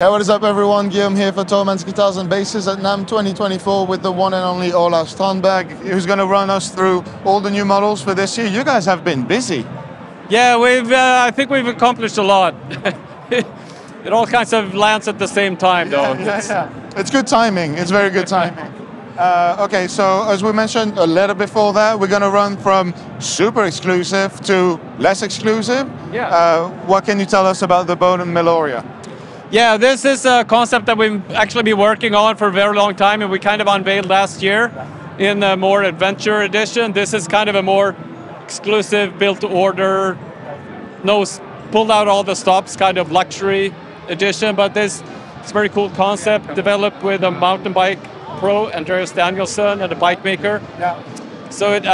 Hey, what is up everyone? Guillaume here for Thomann Guitars and Basses at NAMM 2024 with the one and only Strandberg, who's going to run us through all the new models for this year. You guys have been busy. Yeah, I think we've accomplished a lot. It all kinds of lands at the same time, though. Yeah. It's good timing. It's very good timing. Okay, so as we mentioned a little before that, we're going to run from super exclusive to less exclusive. Yeah. What can you tell us about the Boden Meloria? Yeah, this is a concept that we've actually been working on for a very long time, and we kind of unveiled last year in a more adventure edition. This is kind of a more exclusive, built to order, pulled out all the stops, kind of luxury edition. But it's a very cool concept developed with a mountain bike pro, Andreas Danielsson, and a bike maker. Yeah. So it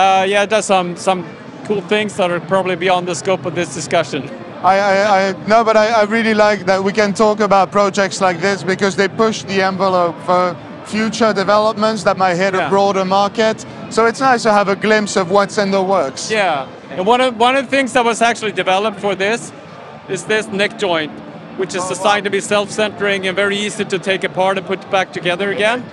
does some cool things that are probably beyond the scope of this discussion. But I really like that we can talk about projects like this because they push the envelope for future developments that might hit a broader market. So it's nice to have a glimpse of what's in the works. Yeah, and one of the things that was actually developed for this is this neck joint, which is designed to be self-centering and very easy to take apart and put back together again,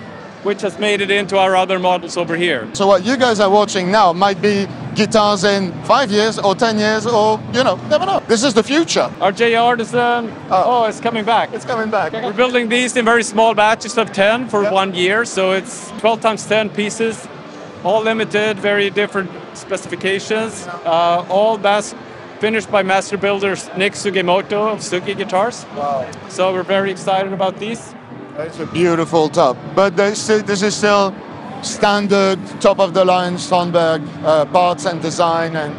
which has made it into our other models over here. So what you guys are watching now might be guitars in 5 years or 10 years or, never know. This is the future. Our J artisan, it's coming back. It's coming back. We're building these in very small batches of 10 for 1 year, so it's 12 times 10 pieces, all limited, very different specifications, all finished by master builders Nick Sugimoto of Sugi Guitars. Wow. So we're very excited about these. It's a beautiful top, but this is still standard, top-of-the-line Strandberg parts and design. And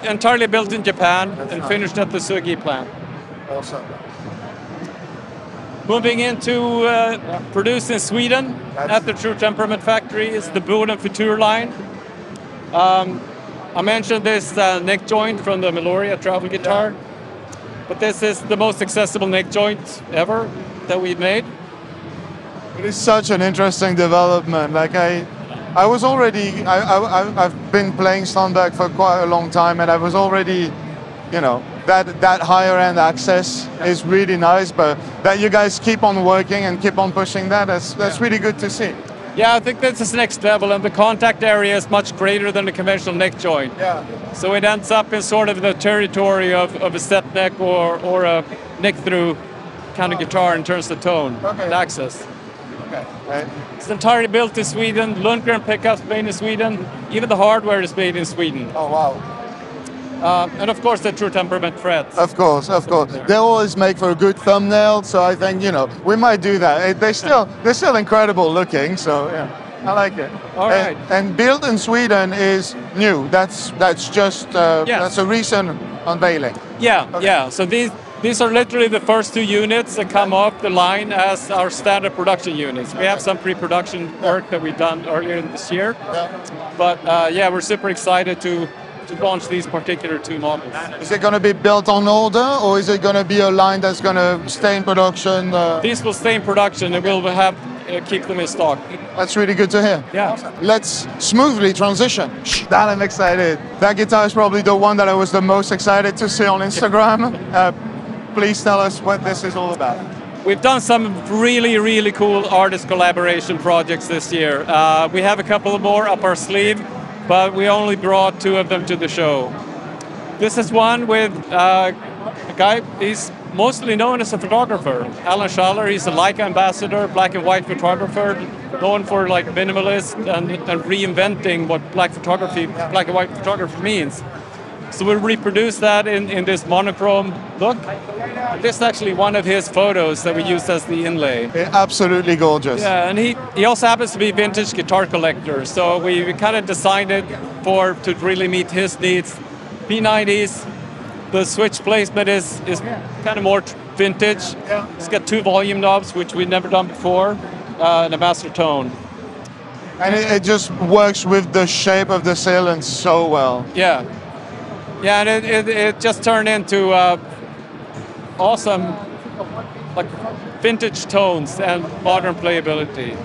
entirely built in Japan and finished at the Sugi plant. Awesome. Moving into produced in Sweden at the True Temperament factory is the Boden Futur line. I mentioned this neck joint from the Meloria travel guitar, but this is the most accessible neck joint ever that we've made. It is such an interesting development. Like I've been playing Strandberg for quite a long time, and I was already, that higher end access is really nice. But that you guys keep on working and keep on pushing that's really good to see. Yeah, I think this is next level, and the contact area is much greater than the conventional neck joint. Yeah. So it ends up in sort of the territory of a step neck or a neck through kind of guitar in terms of tone and access. Okay. Right. It's entirely built in Sweden. Lundgren pickups made in Sweden. Even the hardware is made in Sweden. Oh wow! And of course the True Temperament frets. Of course. They always make for a good thumbnail. So I think we might do that. They're still incredible looking. So yeah, I like it. All right. And built in Sweden is new. That's just that's a recent unveiling. Yeah. Okay. Yeah. So these are literally the first 2 units that come off the line as our standard production units. We have some pre-production work that we've done earlier this year. Yeah. But we're super excited to launch these particular 2 models. Is it going to be built on order, or is it going to be a line that's going to stay in production? These will stay in production, and we'll have keep them in stock. That's really good to hear. Yeah. Let's smoothly transition. That I'm excited. That guitar is probably the one that I was the most excited to see on Instagram. Please tell us what this is all about. We've done some really, really cool artist collaboration projects this year. We have a couple more up our sleeve, but we only brought 2 of them to the show. This is one with a guy, he's mostly known as a photographer, Allan Schaller. He's a Leica ambassador, black and white photographer, known for like minimalist and reinventing what black and white photography means. So we reproduced that in this monochrome look. This is actually one of his photos that we used as the inlay. Absolutely gorgeous. Yeah, and he also happens to be a vintage guitar collector, so we kind of designed it to really meet his needs. P90s, the switch placement is kind of more vintage. Yeah. It's got 2 volume knobs, which we've never done before, and a master tone. And it just works with the shape of the Sälen so well. Yeah. Yeah, and it just turned into awesome, like vintage tones and modern playability.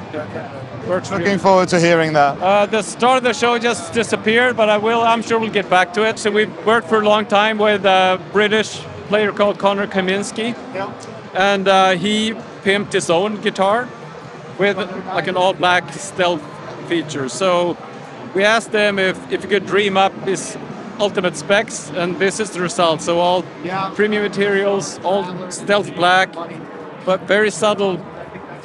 Looking forward to hearing that. The start of the show just disappeared, but I'm sure we'll get back to it. So we've worked for a long time with a British player called Kaminski. Yeah. And he pimped his own guitar with like an all black stealth feature. So we asked him if he could dream up his ultimate specs, and this is the result. So all premium materials, all stealth black, but very subtle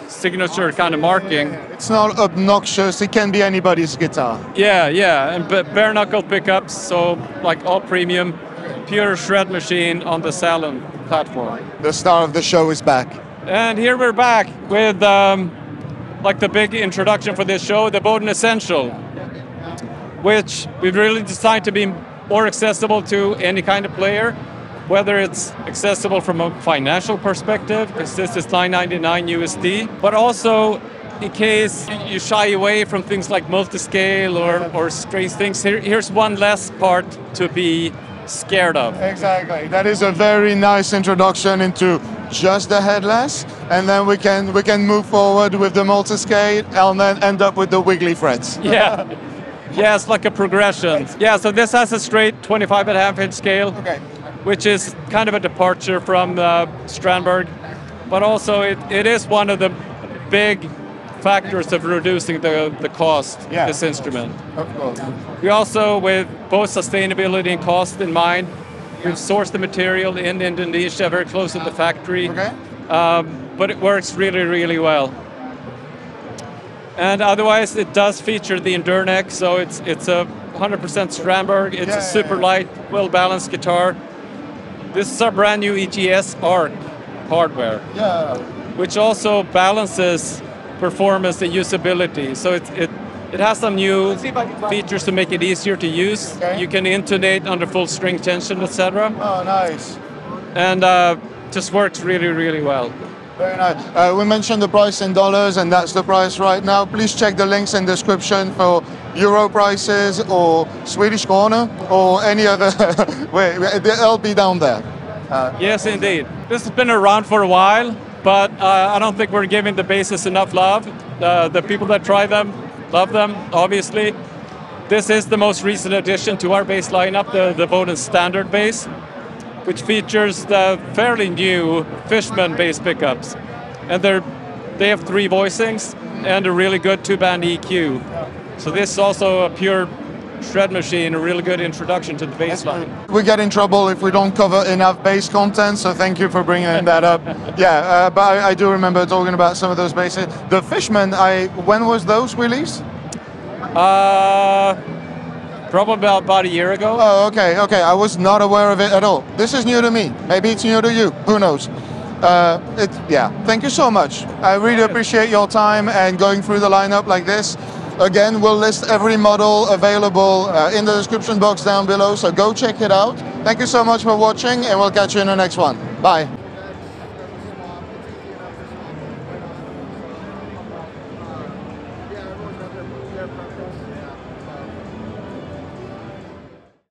signature kind of marking. It's not obnoxious, it can be anybody's guitar. Yeah, and bare knuckle pickups, so like all premium, pure shred machine on the Sälen platform. The star of the show is back. And here we're back with like the big introduction for this show, the Boden Essential, which we've really designed to be more accessible to any kind of player, whether it's accessible from a financial perspective, because this is $9.99 USD, but also in case you shy away from things like multi-scale or strange things, here's one less part to be scared of. Exactly. That is a very nice introduction into just the headless, and then we can move forward with the multi-scale and then end up with the wiggly frets. Yeah. Yeah, it's like a progression. Yeah, so this has a straight 25.5 inch scale, which is kind of a departure from Strandberg, but also it is one of the big factors of reducing the cost of this instrument. Of course. We also, with both sustainability and cost in mind, we've sourced the material in Indonesia, very close to the factory, but it works really, really well. And otherwise, it does feature the Endure neck, so it's a 100% Strandberg. It's a super light, well-balanced guitar. This is our brand new EGS ARC hardware, which also balances performance and usability. So it has some new features to make it easier to use. You can intonate under full string tension, etc. Oh, nice. And just works really, really well. Very nice. We mentioned the price in dollars, and that's the price right now. Please check the links in the description for euro prices or Swedish krona or any other. They'll be down there. Yes, indeed. This has been around for a while, but I don't think we're giving the basses enough love. The people that try them love them, obviously. This is the most recent addition to our bass lineup, the Boden Standard bass, which features the fairly new Fishman bass pickups. And they have 3 voicings and a really good 2-band EQ. So this is also a pure shred machine, a really good introduction to the bass line. We get in trouble if we don't cover enough bass content, so thank you for bringing that up. But I do remember talking about some of those basses. The Fishman, when was those released? Probably about a year ago. Oh, okay. I was not aware of it at all. This is new to me. Maybe it's new to you. Who knows? Thank you so much. I really appreciate your time and going through the lineup like this. Again, we'll list every model available in the description box down below, so go check it out. Thank you so much for watching, and we'll catch you in the next one. Bye.